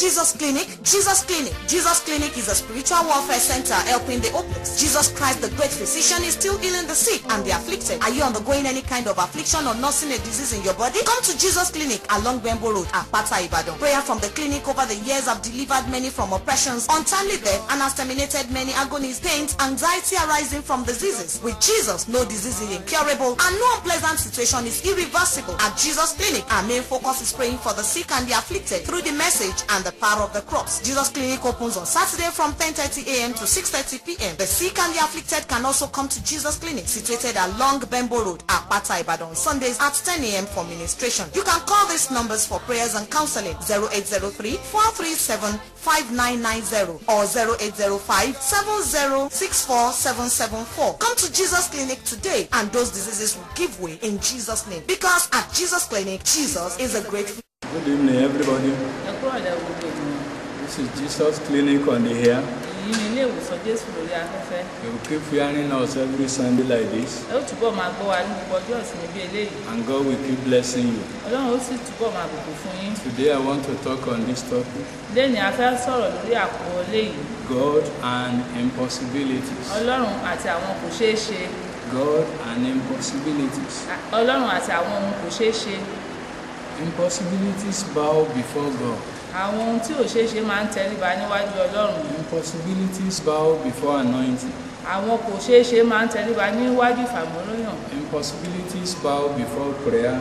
Jesus Clinic? Jesus Clinic. Jesus Clinic is a spiritual warfare center helping the hopeless. Jesus Christ, the great physician, is still healing the sick and the afflicted. Are you undergoing any kind of affliction or nursing a disease in your body? Come to Jesus Clinic along Bembo Road at Pata Ibadan. Prayer from the clinic over the years have delivered many from oppressions, untimely death, and has terminated many agonies, pains, anxiety arising from diseases. With Jesus, no disease is incurable and no unpleasant situation is irreversible. At Jesus Clinic, our main focus is praying for the sick and the afflicted through the message and the power of the cross. Jesus Clinic opens on Saturday from 10:30 a.m. to 6:30 p.m. The sick and the afflicted can also come to Jesus Clinic, situated along Bembo Road at Pata Ibadan, on Sundays at 10 a.m. for ministration. You can call these numbers for prayers and counseling: 0803-437-5990 or 0805-7064-774. Come to Jesus Clinic today and those diseases will give way in Jesus' name. Because at Jesus Clinic, Jesus is a great. Good evening, everybody. This is Jesus Clinic on the air. You will keep hearing us every Sunday like this. And God will keep blessing you. Today I want to talk on this topic: God and impossibilities. God and impossibilities. Impossibilities bow before God. Impossibilities bow before anointing. Impossibilities bow before prayer.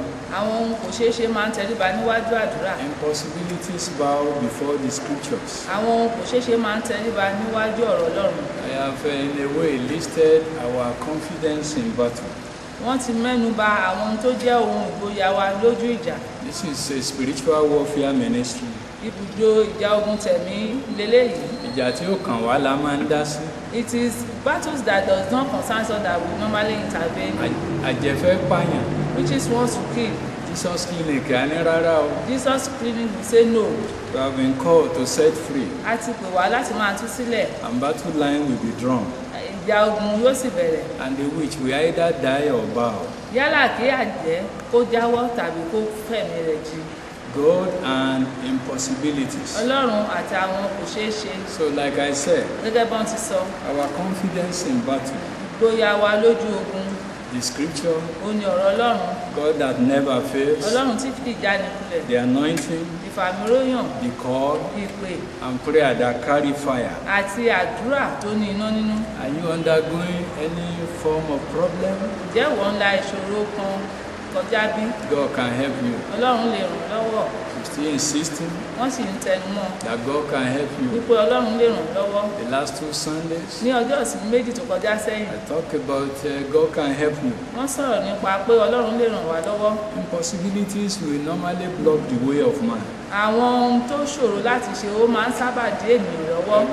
Impossibilities bow before the scriptures. I have in a way listed our confidence in battle. This is a spiritual warfare ministry. It is battles that does not concern us that we normally intervene. Which is wants to kill. Jesus Clinic, Jesus Clinic will say no. We have been called to set free. And battle line will be drawn. And the which will either die or bow. God and impossibilities. So like I said, our confidence in battle, the scripture, God that never fails, the anointing, the call, and prayer that carry fire. Are you undergoing any form of problem? God can help you. I'm still insisting that God can help you. The last 2 Sundays, I talk about God can help you. Impossibilities will normally block the way of man.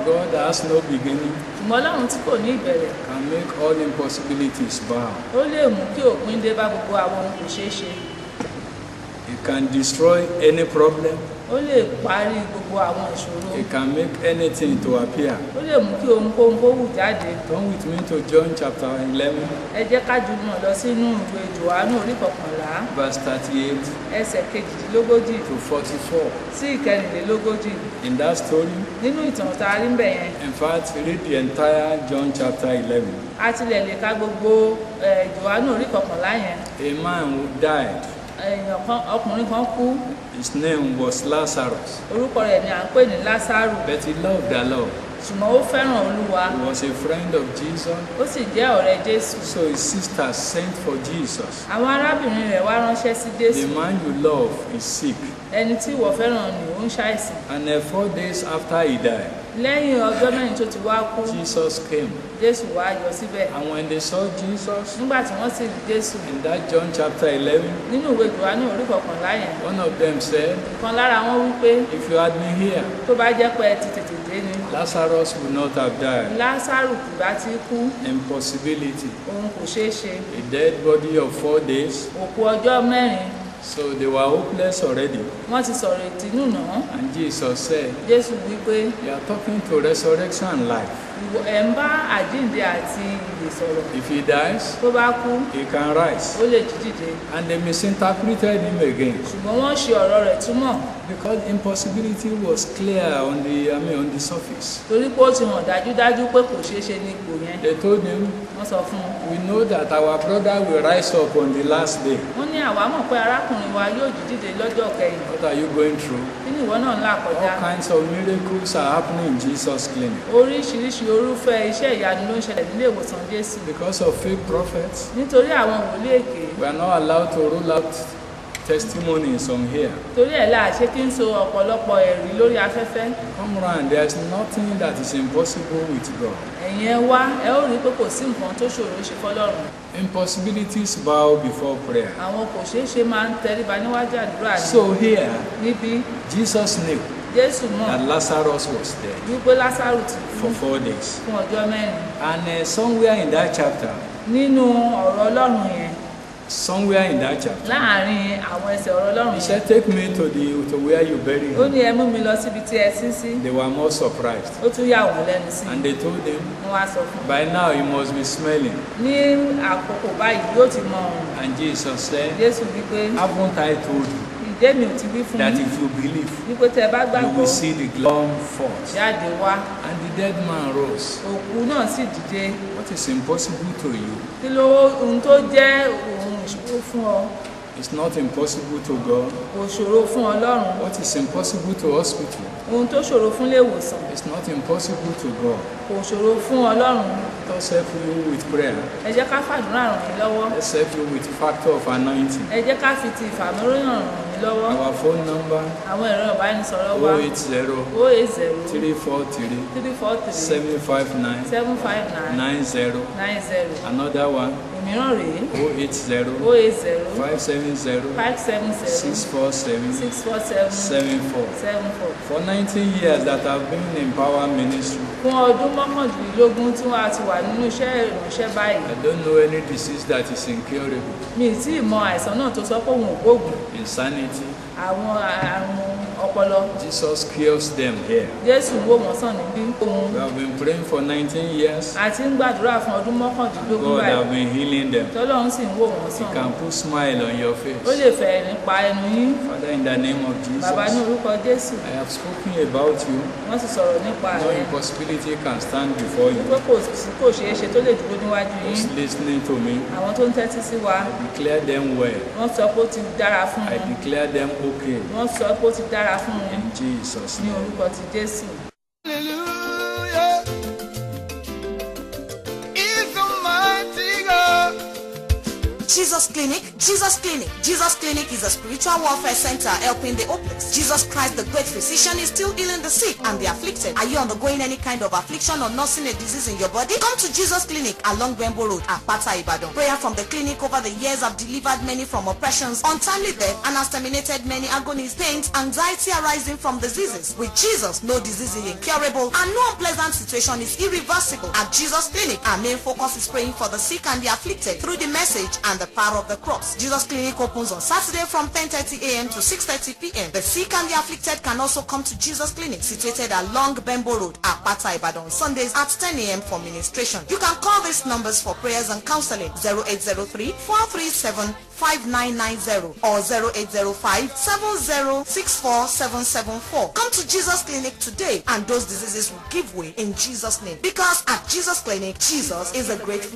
God has no beginning. Can make all impossibilities bow. It can destroy any problem. It can make anything to appear. Turn with me to John chapter 11. Verse 38 to 44. In that story, in fact, read the entire John chapter 11. A man who died, his name was Lazarus. But he loved the Lord. He was a friend of Jesus. So his sister sent for Jesus. The man you love is sick. And 4 days after he died, Jesus came. And when they saw Jesus, in that John chapter 11, one of them said, if you had been here, Lazarus would not have died. Impossibility. A dead body of 4 days. So they were hopeless already. And Jesus said, you are talking to resurrection and life. lè sọ̀rọ̀. If he dies, Tó bá kú, he can rise. ó lè jí dìde. And they misinterpreted him again. Ṣùgbọ́n wọ́n ṣe ọ̀rọ̀ rẹ̀ túmọ̀ Because impossibility was clear on the surface. torí pé ó ti hàn dájúdájú pé kò ṣeé ṣe ní ipò yẹn. They told him, Wọ́n sọ fún un. we know that our brother will rise up on the last day. Wọ́n ní àwa mọ̀ pé arákùnrin wa yóò jí dìde lọ́jọ́ kẹyìn. What are you going through? Kí ni ìwọ náà ń là kọjá? All kinds of miracles are happening in Jesus' clinic. Oríṣiríṣi orúfẹ́ iṣẹ́ ìyanu ló ń ṣẹlẹ̀ nílé ìwòsàn Jésù. Because of fake prophets, Nítorí àwọn wòlíì èké. we are not allowed to roll out testimonies on here. Torí ẹ̀ la ṣe kí n so ọ̀pọ̀lọpọ̀ ẹ̀rí lórí afẹ́fẹ́. Come round, there is nothing that is impossible with God. Ẹ̀yin ẹ wá, ẹ ó rí pé kò sí nǹkan tó ṣòro ṣe fọ́lọ́run. Impossibilities bow before prayer. Àwọn kò ṣeé ṣe máa ń tẹríba níwájú àdúrà ni. So here, Níbi Jesus knew Jésù mọ̀ that Lazarus was dead wípé Lásárù ti kú for 4 days. fún ọjọ́ mẹ́rin. And somewhere in that chapter, Nínú ọ̀rọ̀ Ọlọ́run yẹn, láàárín àwọn ẹsẹ̀ ọ̀rọ̀ Ọlọ́run he yẹn, said, take me to where you bury ó him. ní ẹ mú mi lọ síbi tí ẹ sin sí. They were more surprised. Ó tún yà wọ́n lẹ́nu sí. And they told him, Wọ́n wá sọ fún un. by now he must be smelling. Ní àkókò báyìí yóò ti mọ ọ̀run. And Jesus said, Jésù wípé haven't I told you ìdé mi ò ti wí fún that yín if you believe, wípé tẹ bá you gbàgbọ́ will see the glory forth? jáde wá. And the dead man rose. Òkú náà sì dìde. What is impossible to you Kí ló ohun tó jẹ́ ohun ìṣòro fún ọ? is not impossible to God. Kò ṣòro fún Ọlọ́run. What is impossible to hospital Ohun tó ṣòro fún ilé-ìwòsàn is not impossible to God. kò ṣòro fún Ọlọ́run. Let us help you with prayer. Ẹ jẹ́ ká fàdúrà ràn yín lọ́wọ́. Let's help you with factor of anointing. Ẹ jẹ́ ká fi ti ìfàmìíràn ràn yín lọ́wọ́. Our phone number Àwọn ẹ̀rọ ìbánisọ̀rọ̀ wa 080 080 343 343 759 759 90. 90. Another one Òmíràn rèé 080 080 570 577 647 647 74. 74. For 19 years that I've been in power ministry, Fún ọdún mọ́kàndínlógún tí wọ́n ti wà nínú iṣẹ́ ìránṣẹ́ báyìí, I don't know any disease that is incurable. mi ì tí ì mọ àìsàn náà tó sọ pé òun ò gbóògùn. Insanity, Àwọn àrùn ọpọlọ, Jesus cures them here. Jésù ń wò wọ́n sàn níbí. Òun We have been praying for 19 years. àti ń gbàdúrà fún ọdún mọ́kàndínlógún God báyìí. have been healing them. Tọ́lọ́run sì ń wò wọ́n He sàn. can put smile on your Ó face. lè fẹ́ nípa ẹnu yín. Father, in the name of Bàbá ní Jesus, orúkọ Jésù. I have spoken about you. Wọ́n sì sọ̀rọ̀ nípa No rẹ̀. impossibility can stand before you. Pé kò ṣeé ṣe tó lè dúró níwájú yín. Just listening to me, Àwọn tó ń tẹ́tí sí wa, declare them well. wọ́n sọ pé ó ti dára fún I wọn. declare them okay. Wọ́n sọ pé ó ti dára fún wọn In Jesus' ní name. orúkọ ti Jésù. Hallelujah. He's a mighty God. Jesus Clinic. Jesus Clinic. Jesus Clinic is a spiritual warfare center helping the hopeless. Jesus Christ, the great physician, is still healing the sick and the afflicted. Are you undergoing any kind of affliction or nursing a disease in your body? Come to Jesus Clinic along Bembo Road, Apata, Ibadan. Prayer from the clinic over the years have delivered many from oppressions, untimely death, and has terminated many agonies, pains, anxiety arising from diseases. With Jesus, no disease is incurable and no unpleasant situation is irreversible. At Jesus Clinic, our main focus is praying for the sick and the afflicted through the message and the power of the cross. Jesus Clinic opens on Saturday from 10:30 a.m. to 6:30 p.m. The sick and the afflicted can also come to Jesus Clinic, situated along Bembo Road, Apata, Ibadan, Sundays at 10 a.m. for ministration. You can call these numbers for prayers and counseling: 0803-437-5990 or 0805-7064-774. Come to Jesus Clinic today and those diseases will give way in Jesus' name. Because at Jesus Clinic, Jesus is a great